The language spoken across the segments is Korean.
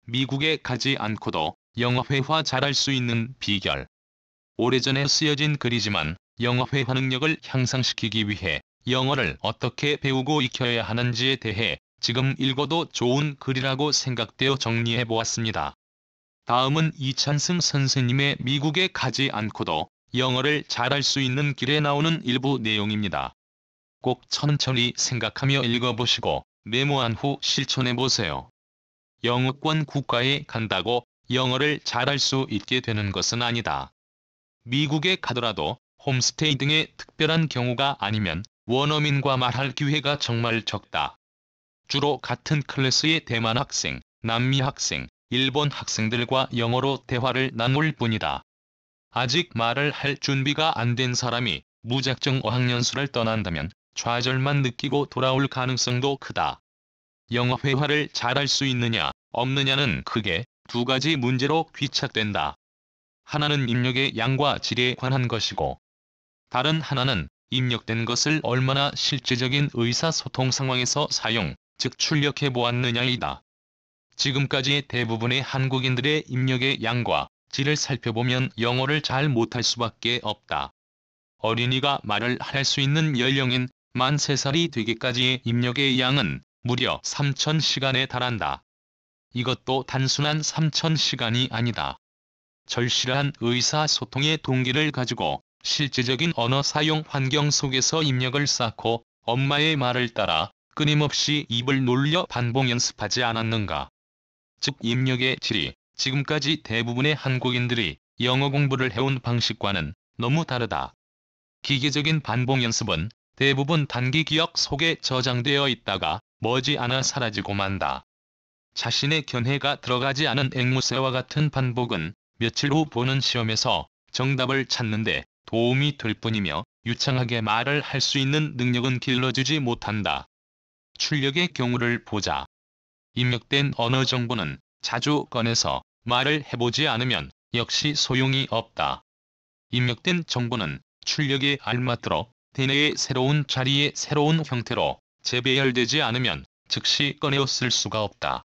미국에 가지 않고도 영어 회화 잘할 수 있는 비결. 오래전에 쓰여진 글이지만 영어 회화 능력을 향상시키기 위해 영어를 어떻게 배우고 익혀야 하는지에 대해 지금 읽어도 좋은 글이라고 생각되어 정리해 보았습니다. 다음은 이찬승 선생님의 미국에 가지 않고도 영어를 잘할 수 있는 길에 나오는 일부 내용입니다. 꼭 천천히 생각하며 읽어보시고 메모한 후 실천해보세요. 영어권 국가에 간다고 영어를 잘할 수 있게 되는 것은 아니다. 미국에 가더라도 홈스테이 등의 특별한 경우가 아니면 원어민과 말할 기회가 정말 적다. 주로 같은 클래스의 대만 학생, 남미 학생, 일본 학생들과 영어로 대화를 나눌 뿐이다. 아직 말을 할 준비가 안 된 사람이 무작정 어학연수를 떠난다면 좌절만 느끼고 돌아올 가능성도 크다. 영어 회화를 잘할 수 있느냐, 없느냐는 크게 두 가지 문제로 귀착된다. 하나는 입력의 양과 질에 관한 것이고, 다른 하나는 입력된 것을 얼마나 실제적인 의사소통 상황에서 사용, 즉 출력해 보았느냐이다. 지금까지 대부분의 한국인들의 입력의 양과 질을 살펴보면 영어를 잘 못할 수밖에 없다. 어린이가 말을 할 수 있는 연령인 만 3살이 되기까지의 입력의 양은 무려 3000시간에 달한다. 이것도 단순한 3000시간이 아니다. 절실한 의사소통의 동기를 가지고 실제적인 언어 사용 환경 속에서 입력을 쌓고 엄마의 말을 따라 끊임없이 입을 놀려 반복 연습하지 않았는가. 즉 입력의 질이 지금까지 대부분의 한국인들이 영어 공부를 해온 방식과는 너무 다르다. 기계적인 반복 연습은 대부분 단기 기억 속에 저장되어 있다가 머지않아 사라지고 만다. 자신의 견해가 들어가지 않은 앵무새와 같은 반복은 며칠 후 보는 시험에서 정답을 찾는데 도움이 될 뿐이며 유창하게 말을 할 수 있는 능력은 길러주지 못한다. 출력의 경우를 보자. 입력된 언어 정보는 자주 꺼내서 말을 해보지 않으면 역시 소용이 없다. 입력된 정보는 출력에 알맞도록 대뇌의 새로운 자리에 새로운 형태로 재배열되지 않으면 즉시 꺼내어 쓸 수가 없다.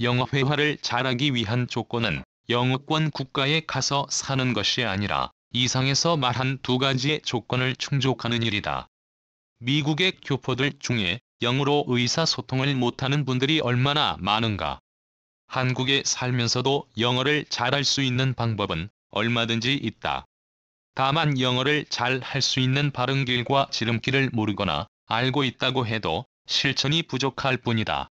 영어 회화를 잘하기 위한 조건은 영어권 국가에 가서 사는 것이 아니라 이상에서 말한 두 가지의 조건을 충족하는 일이다. 미국의 교포들 중에 영어로 의사소통을 못하는 분들이 얼마나 많은가. 한국에 살면서도 영어를 잘할 수 있는 방법은 얼마든지 있다. 다만 영어를 잘 할 수 있는 바른 길과 지름길을 모르거나 알고 있다고 해도 실천이 부족할 뿐이다.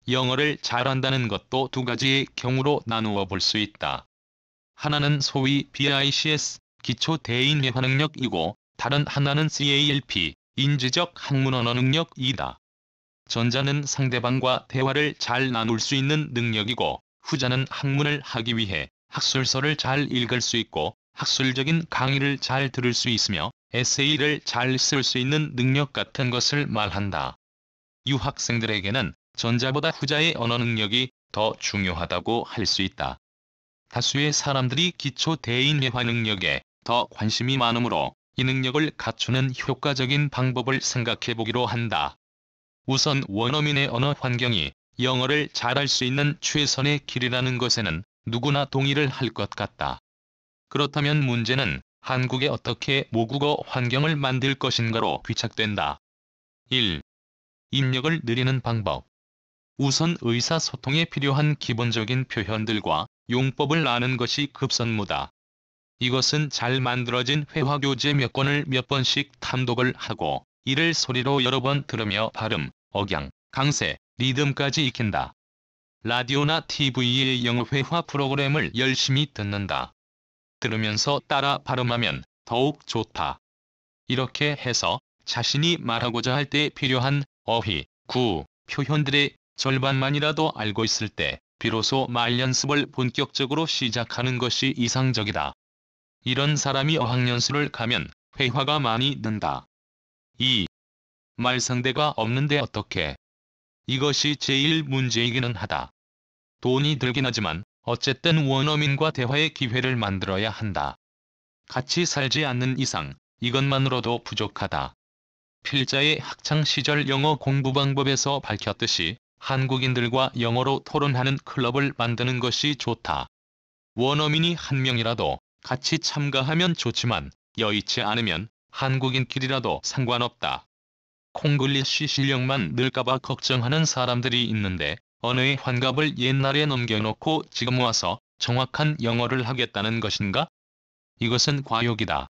영어를 잘한다는 것도 두 가지의 경우로 나누어 볼 수 있다. 하나는 소위 BICS, 기초 대인 회화 능력이고 다른 하나는 CALP, 인지적 학문 언어 능력이다. 전자는 상대방과 대화를 잘 나눌 수 있는 능력이고 후자는 학문을 하기 위해 학술서를 잘 읽을 수 있고 학술적인 강의를 잘 들을 수 있으며 에세이를 잘 쓸 수 있는 능력 같은 것을 말한다. 유학생들에게는 전자보다 후자의 언어 능력이 더 중요하다고 할 수 있다. 다수의 사람들이 기초 대인 회화 능력에 더 관심이 많으므로 이 능력을 갖추는 효과적인 방법을 생각해 보기로 한다. 우선 원어민의 언어 환경이 영어를 잘할 수 있는 최선의 길이라는 것에는 누구나 동의를 할 것 같다. 그렇다면 문제는 한국에 어떻게 모국어 환경을 만들 것인가로 귀착된다. 1. 입력을 늘리는 방법. 우선 의사소통에 필요한 기본적인 표현들과 용법을 아는 것이 급선무다. 이것은 잘 만들어진 회화교재 몇 권을 몇 번씩 탐독을 하고 이를 소리로 여러 번 들으며 발음, 억양, 강세, 리듬까지 익힌다. 라디오나 TV의 영어 회화 프로그램을 열심히 듣는다. 들으면서 따라 발음하면 더욱 좋다. 이렇게 해서 자신이 말하고자 할 때 필요한 어휘, 구, 표현들의 절반만이라도 알고 있을 때 비로소 말 연습을 본격적으로 시작하는 것이 이상적이다. 이런 사람이 어학연수를 가면 회화가 많이 는다. 2. 말 상대가 없는데 어떻게? 이것이 제일 문제이기는 하다. 돈이 들긴 하지만 어쨌든 원어민과 대화의 기회를 만들어야 한다. 같이 살지 않는 이상 이것만으로도 부족하다. 필자의 학창시절 영어 공부 방법에서 밝혔듯이 한국인들과 영어로 토론하는 클럽을 만드는 것이 좋다. 원어민이 한 명이라도 같이 참가하면 좋지만 여의치 않으면 한국인끼리라도 상관없다. 콩글리시 실력만 늘까봐 걱정하는 사람들이 있는데 언어의 환갑을 옛날에 넘겨놓고 지금 와서 정확한 영어를 하겠다는 것인가? 이것은 과욕이다.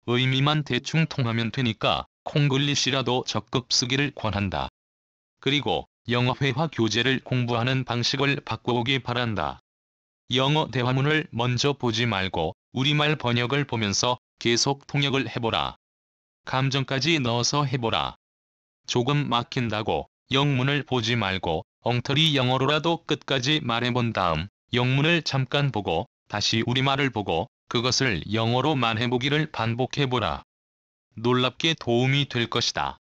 의미만 대충 통하면 되니까 콩글리시라도 적극 쓰기를 권한다. 그리고 영어 회화 교재를 공부하는 방식을 바꿔오기 바란다. 영어 대화문을 먼저 보지 말고 우리말 번역을 보면서 계속 통역을 해보라. 감정까지 넣어서 해보라. 조금 막힌다고 영문을 보지 말고 엉터리 영어로라도 끝까지 말해본 다음 영문을 잠깐 보고 다시 우리말을 보고 그것을 영어로 말해보기를 반복해보라. 놀랍게 도움이 될 것이다.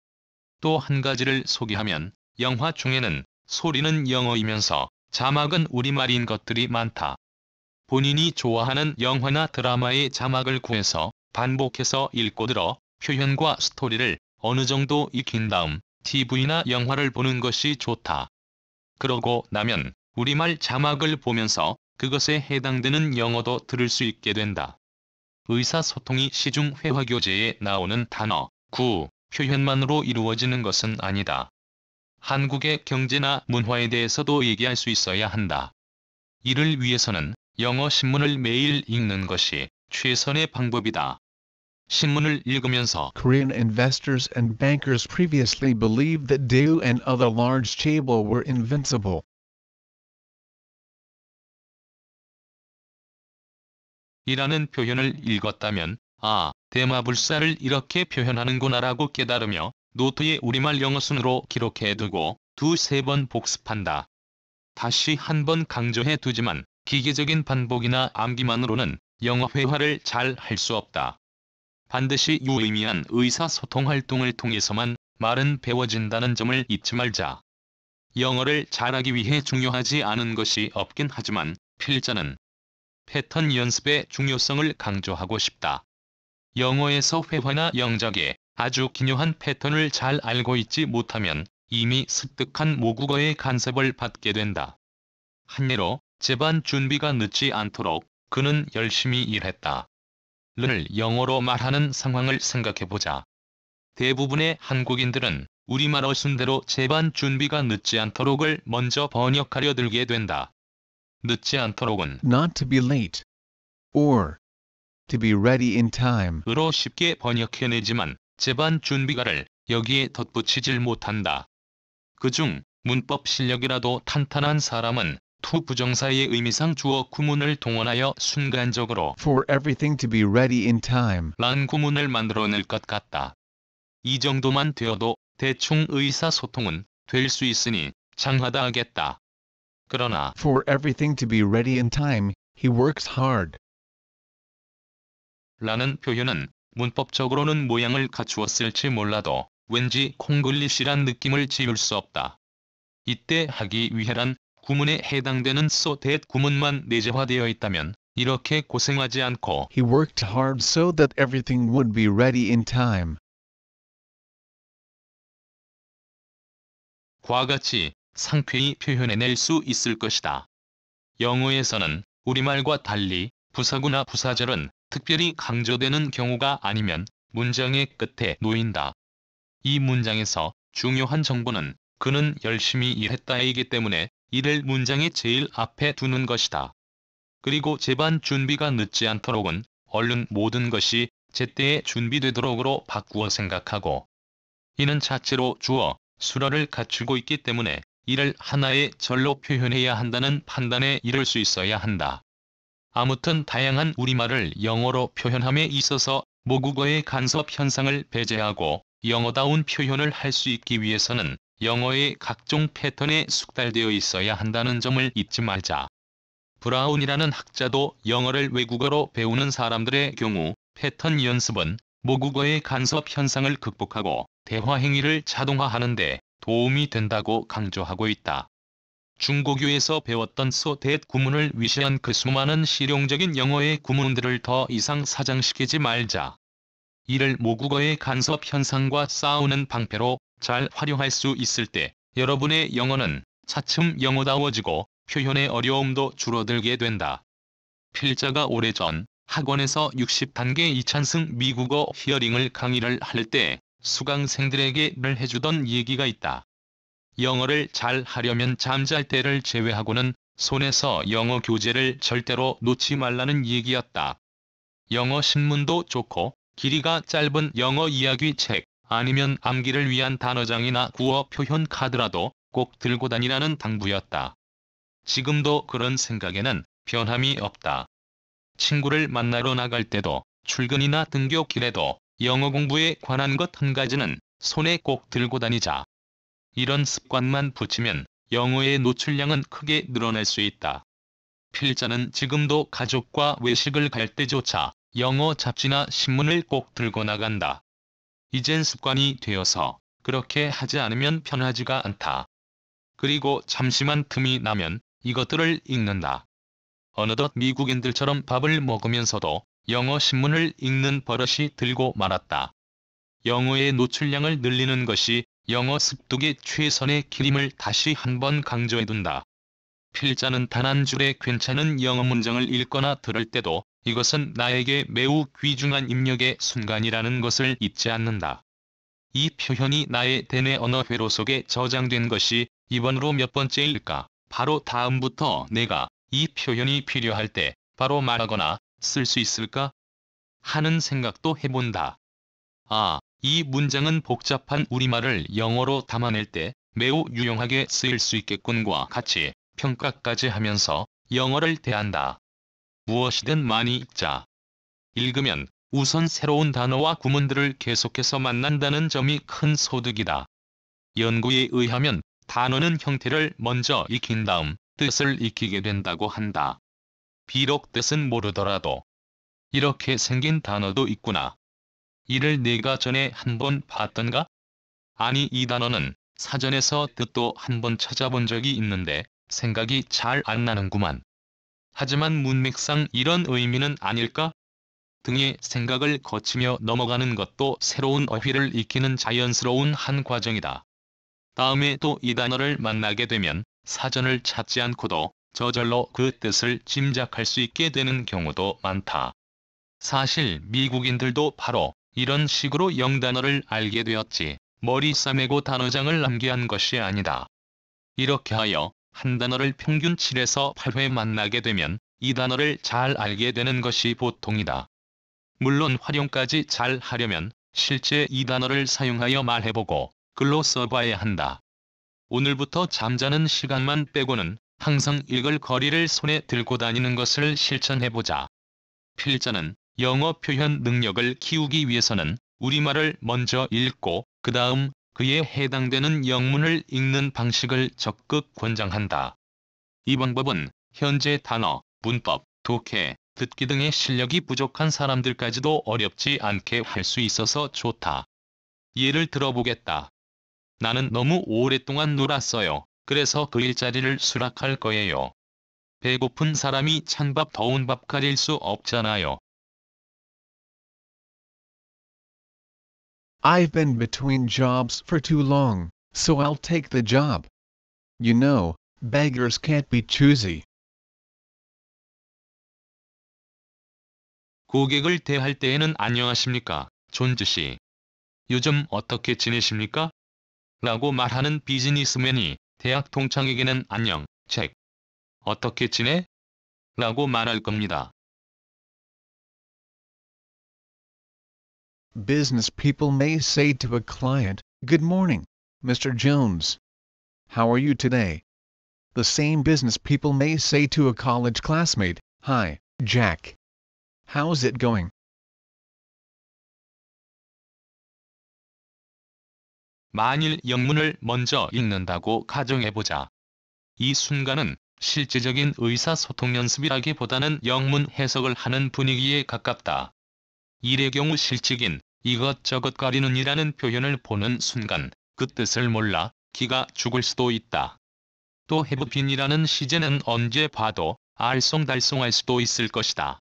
또 한 가지를 소개하면 영화 중에는 소리는 영어이면서 자막은 우리말인 것들이 많다. 본인이 좋아하는 영화나 드라마의 자막을 구해서 반복해서 읽고 들어 표현과 스토리를 어느 정도 익힌 다음 TV나 영화를 보는 것이 좋다. 그러고 나면 우리말 자막을 보면서 그것에 해당되는 영어도 들을 수 있게 된다. 의사소통이 시중 회화교재에 나오는 단어, 구, 표현만으로 이루어지는 것은 아니다. 한국의 경제나 문화에 대해서도 얘기할 수 있어야 한다. 이를 위해서는 영어 신문을 매일 읽는 것이 최선의 방법이다. 신문을 읽으면서 Korean investors and bankers previously believed that Daewoo and other large chaebol were invincible. 이라는 표현을 읽었다면 아, 대마불사를 이렇게 표현하는구나라고 깨달으며 노트에 우리말 영어순으로 기록해두고 두세 번 복습한다. 다시 한번 강조해두지만 기계적인 반복이나 암기만으로는 영어 회화를 잘 할 수 없다. 반드시 유의미한 의사소통 활동을 통해서만 말은 배워진다는 점을 잊지 말자. 영어를 잘하기 위해 중요하지 않은 것이 없긴 하지만 필자는 패턴 연습의 중요성을 강조하고 싶다. 영어에서 회화나 영작에 아주 기묘한 패턴을 잘 알고 있지 못하면 이미 습득한 모국어의 간섭을 받게 된다. 한 예로 제반 준비가 늦지 않도록 그는 열심히 일했다. 를 영어로 말하는 상황을 생각해보자. 대부분의 한국인들은 우리말어 순대로 제반 준비가 늦지 않도록을 먼저 번역하려 들게 된다. 늦지 않도록은 Not to be late. Or to be ready in time. 으로 쉽게 번역해내지만 제반 준비가를 여기에 덧붙이질 못한다. 그중 문법 실력이라도 탄탄한 사람은 투 부정사의 의미상 주어 구문을 동원하여 순간적으로 For everything to be ready in time. 란 구문을 만들어낼 것 같다. 이 정도만 되어도 대충 의사소통은 될 수 있으니 장하다 하겠다. 그러나 For everything to be ready in time, he works hard. 라는 표현은 문법적으로는 모양을 갖추었을지 몰라도 왠지 콩글리시란 느낌을 지울 수 없다. 이때 하기 위해란 구문에 해당되는 so that 구문만 내재화되어 있다면 이렇게 고생하지 않고 He worked hard so that everything would be ready in time. 과 같이 상쾌히 표현해낼 수 있을 것이다. 영어에서는 우리말과 달리 부사구나 부사절은 특별히 강조되는 경우가 아니면 문장의 끝에 놓인다. 이 문장에서 중요한 정보는 그는 열심히 일했다이기 때문에 이를 문장의 제일 앞에 두는 것이다. 그리고 제반 준비가 늦지 않도록은 얼른 모든 것이 제때에 준비되도록으로 바꾸어 생각하고 이는 자체로 주어, 수어를 갖추고 있기 때문에 이를 하나의 절로 표현해야 한다는 판단에 이를 수 있어야 한다. 아무튼 다양한 우리말을 영어로 표현함에 있어서 모국어의 간섭 현상을 배제하고 영어다운 표현을 할 수 있기 위해서는 영어의 각종 패턴에 숙달되어 있어야 한다는 점을 잊지 말자. 브라운이라는 학자도 영어를 외국어로 배우는 사람들의 경우 패턴 연습은 모국어의 간섭 현상을 극복하고 대화 행위를 자동화하는 데 도움이 된다고 강조하고 있다. 중고교에서 배웠던 so that 구문을 위시한 그 수많은 실용적인 영어의 구문들을 더 이상 사장시키지 말자. 이를 모국어의 간섭 현상과 싸우는 방패로 잘 활용할 수 있을 때 여러분의 영어는 차츰 영어다워지고 표현의 어려움도 줄어들게 된다. 필자가 오래전 학원에서 60단계 이찬승 미국어 히어링을 강의를 할 때 수강생들에게 늘 해주던 얘기가 있다. 영어를 잘 하려면 잠잘 때를 제외하고는 손에서 영어 교재를 절대로 놓지 말라는 얘기였다. 영어 신문도 좋고 길이가 짧은 영어 이야기 책 아니면 암기를 위한 단어장이나 구어 표현 카드라도 꼭 들고 다니라는 당부였다. 지금도 그런 생각에는 변함이 없다. 친구를 만나러 나갈 때도 출근이나 등교길에도 영어 공부에 관한 것 한 가지는 손에 꼭 들고 다니자. 이런 습관만 붙이면 영어의 노출량은 크게 늘어날 수 있다. 필자는 지금도 가족과 외식을 갈 때조차 영어 잡지나 신문을 꼭 들고 나간다. 이젠 습관이 되어서 그렇게 하지 않으면 편하지가 않다. 그리고 잠시만 틈이 나면 이것들을 읽는다. 어느덧 미국인들처럼 밥을 먹으면서도 영어 신문을 읽는 버릇이 들고 말았다. 영어의 노출량을 늘리는 것이 영어 습득의 최선의 길임을 다시 한번 강조해둔다. 필자는 단 한 줄의 괜찮은 영어 문장을 읽거나 들을 때도 이것은 나에게 매우 귀중한 입력의 순간이라는 것을 잊지 않는다. 이 표현이 나의 대뇌 언어 회로 속에 저장된 것이 이번으로 몇 번째일까? 바로 다음부터 내가 이 표현이 필요할 때 바로 말하거나 쓸 수 있을까? 하는 생각도 해본다. 아, 이 문장은 복잡한 우리말을 영어로 담아낼 때 매우 유용하게 쓰일 수 있겠군과 같이 평가까지 하면서 영어를 대한다. 무엇이든 많이 읽자. 읽으면 우선 새로운 단어와 구문들을 계속해서 만난다는 점이 큰 소득이다. 연구에 의하면 단어는 형태를 먼저 익힌 다음 뜻을 익히게 된다고 한다. 비록 뜻은 모르더라도 이렇게 생긴 단어도 있구나. 이를 내가 전에 한번 봤던가? 아니, 이 단어는 사전에서 뜻도 한번 찾아본 적이 있는데 생각이 잘 안 나는구만. 하지만 문맥상 이런 의미는 아닐까? 등의 생각을 거치며 넘어가는 것도 새로운 어휘를 익히는 자연스러운 한 과정이다. 다음에 또 이 단어를 만나게 되면 사전을 찾지 않고도 저절로 그 뜻을 짐작할 수 있게 되는 경우도 많다. 사실 미국인들도 바로 이런 식으로 영단어를 알게 되었지 머리 싸매고 단어장을 암기한 것이 아니다. 이렇게 하여 한 단어를 평균 7에서 8회 만나게 되면 이 단어를 잘 알게 되는 것이 보통이다. 물론 활용까지 잘 하려면 실제 이 단어를 사용하여 말해보고 글로 써봐야 한다. 오늘부터 잠자는 시간만 빼고는 항상 읽을 거리를 손에 들고 다니는 것을 실천해보자. 필자는 영어 표현 능력을 키우기 위해서는 우리말을 먼저 읽고 그 다음 그에 해당되는 영문을 읽는 방식을 적극 권장한다. 이 방법은 현재 단어, 문법, 독해, 듣기 등의 실력이 부족한 사람들까지도 어렵지 않게 할 수 있어서 좋다. 예를 들어보겠다. 나는 너무 오랫동안 놀았어요. 그래서 그 일자리를 수락할 거예요. 배고픈 사람이 찬밥 더운 밥 가릴 수 없잖아요. I've been between jobs for too long, so I'll take the job. You know, beggars can't be choosy. 고객을 대할 때에는 안녕하십니까, 존즈 씨. 요즘 어떻게 지내십니까? 라고 말하는 비즈니스맨이 대학 동창에게는 안녕, 잭. 어떻게 지내? 라고 말할 겁니다. Business people may say to a client, "Good morning, Mr. Jones. How are you today?" The same business people may say to a college classmate, "Hi, Jack. How's it going?" 만일 영문을 먼저 읽는다고 가정해보자. 이 순간은 실제적인 의사소통 연습이라기보다는 영문 해석을 하는 분위기에 가깝다. 일의 경우 실직인 이것저것 가리는 이라는 표현을 보는 순간 그 뜻을 몰라 기가 죽을 수도 있다. 또 have been이라는 시제는 언제 봐도 알쏭달쏭할 수도 있을 것이다.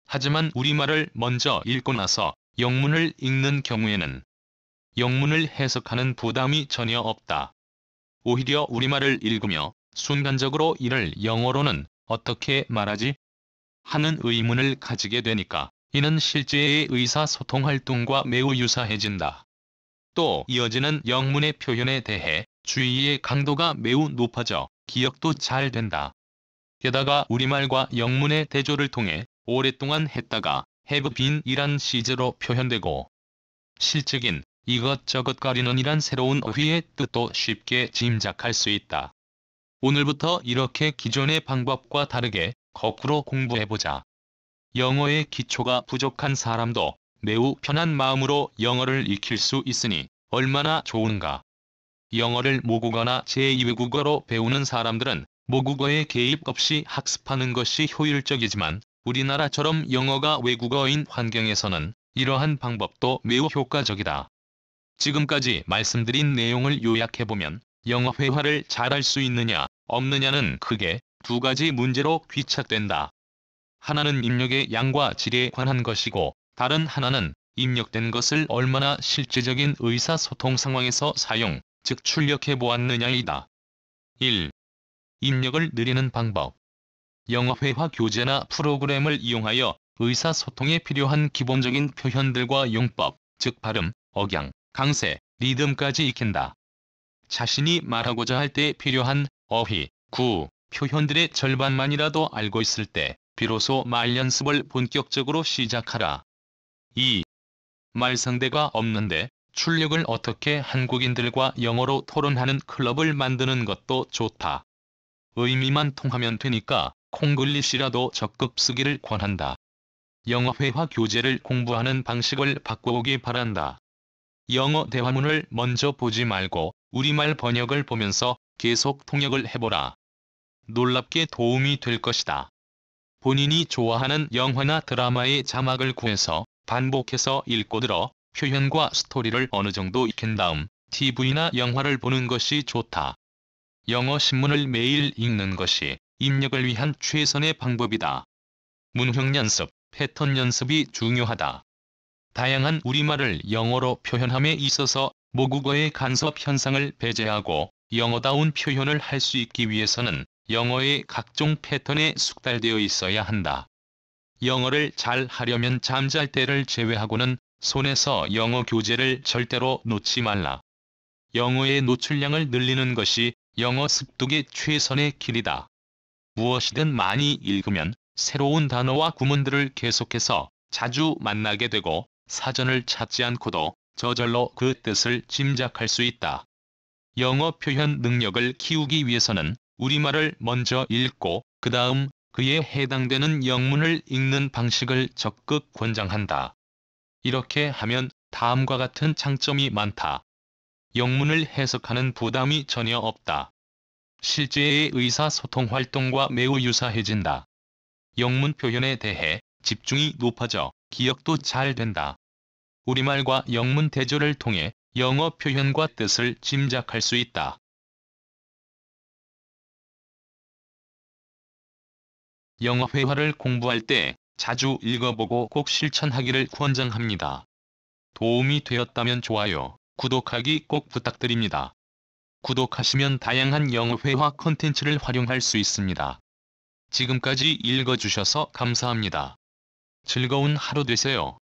하지만 우리말을 먼저 읽고 나서 영문을 읽는 경우에는 영문을 해석하는 부담이 전혀 없다. 오히려 우리말을 읽으며 순간적으로 이를 영어로는 어떻게 말하지? 하는 의문을 가지게 되니까 이는 실제의 의사소통 활동과 매우 유사해진다. 또 이어지는 영문의 표현에 대해 주의의 강도가 매우 높아져 기억도 잘 된다. 게다가 우리말과 영문의 대조를 통해 오랫동안 했다가 have been이란 시제로 표현되고 실적인 이것저것 가리는 이란 새로운 어휘의 뜻도 쉽게 짐작할 수 있다. 오늘부터 이렇게 기존의 방법과 다르게 거꾸로 공부해보자. 영어의 기초가 부족한 사람도 매우 편한 마음으로 영어를 익힐 수 있으니 얼마나 좋은가. 영어를 모국어나 제2외국어로 배우는 사람들은 모국어의 개입 없이 학습하는 것이 효율적이지만 우리나라처럼 영어가 외국어인 환경에서는 이러한 방법도 매우 효과적이다. 지금까지 말씀드린 내용을 요약해보면 영어 회화를 잘할 수 있느냐, 없느냐는 크게 두 가지 문제로 귀착된다. 하나는 입력의 양과 질에 관한 것이고 다른 하나는 입력된 것을 얼마나 실제적인 의사소통 상황에서 사용, 즉 출력해 보았느냐이다. 1. 입력을 늘리는 방법. 영어 회화 교재나 프로그램을 이용하여 의사소통에 필요한 기본적인 표현들과 용법, 즉 발음, 억양, 강세, 리듬까지 익힌다. 자신이 말하고자 할 때 필요한 어휘, 구, 표현들의 절반만이라도 알고 있을 때 비로소 말 연습을 본격적으로 시작하라. 2. 말 상대가 없는데 출력을 어떻게 한국인들과 영어로 토론하는 클럽을 만드는 것도 좋다. 의미만 통하면 되니까 콩글리시라도 적극 쓰기를 권한다. 영어 회화 교재를 공부하는 방식을 바꿔보기 바란다. 영어 대화문을 먼저 보지 말고 우리말 번역을 보면서 계속 통역을 해보라. 놀랍게 도움이 될 것이다. 본인이 좋아하는 영화나 드라마의 자막을 구해서 반복해서 읽고 들어 표현과 스토리를 어느 정도 익힌 다음 TV나 영화를 보는 것이 좋다. 영어 신문을 매일 읽는 것이 입력을 위한 최선의 방법이다. 문형 연습, 패턴 연습이 중요하다. 다양한 우리말을 영어로 표현함에 있어서 모국어의 간섭 현상을 배제하고 영어다운 표현을 할 수 있기 위해서는 영어의 각종 패턴에 숙달되어 있어야 한다. 영어를 잘 하려면 잠잘 때를 제외하고는 손에서 영어 교재를 절대로 놓지 말라. 영어의 노출량을 늘리는 것이 영어 습득의 최선의 길이다. 무엇이든 많이 읽으면 새로운 단어와 구문들을 계속해서 자주 만나게 되고 사전을 찾지 않고도 저절로 그 뜻을 짐작할 수 있다. 영어 표현 능력을 키우기 위해서는 우리말을 먼저 읽고 그 다음 그에 해당되는 영문을 읽는 방식을 적극 권장한다. 이렇게 하면 다음과 같은 장점이 많다. 영문을 해석하는 부담이 전혀 없다. 실제의 의사소통 활동과 매우 유사해진다. 영문 표현에 대해 집중이 높아져 기억도 잘 된다. 우리말과 영문 대조를 통해 영어 표현과 뜻을 짐작할 수 있다. 영어 회화를 공부할 때 자주 읽어보고 꼭 실천하기를 권장합니다. 도움이 되었다면 좋아요, 구독하기 꼭 부탁드립니다. 구독하시면 다양한 영어 회화 콘텐츠를 활용할 수 있습니다. 지금까지 읽어주셔서 감사합니다. 즐거운 하루 되세요.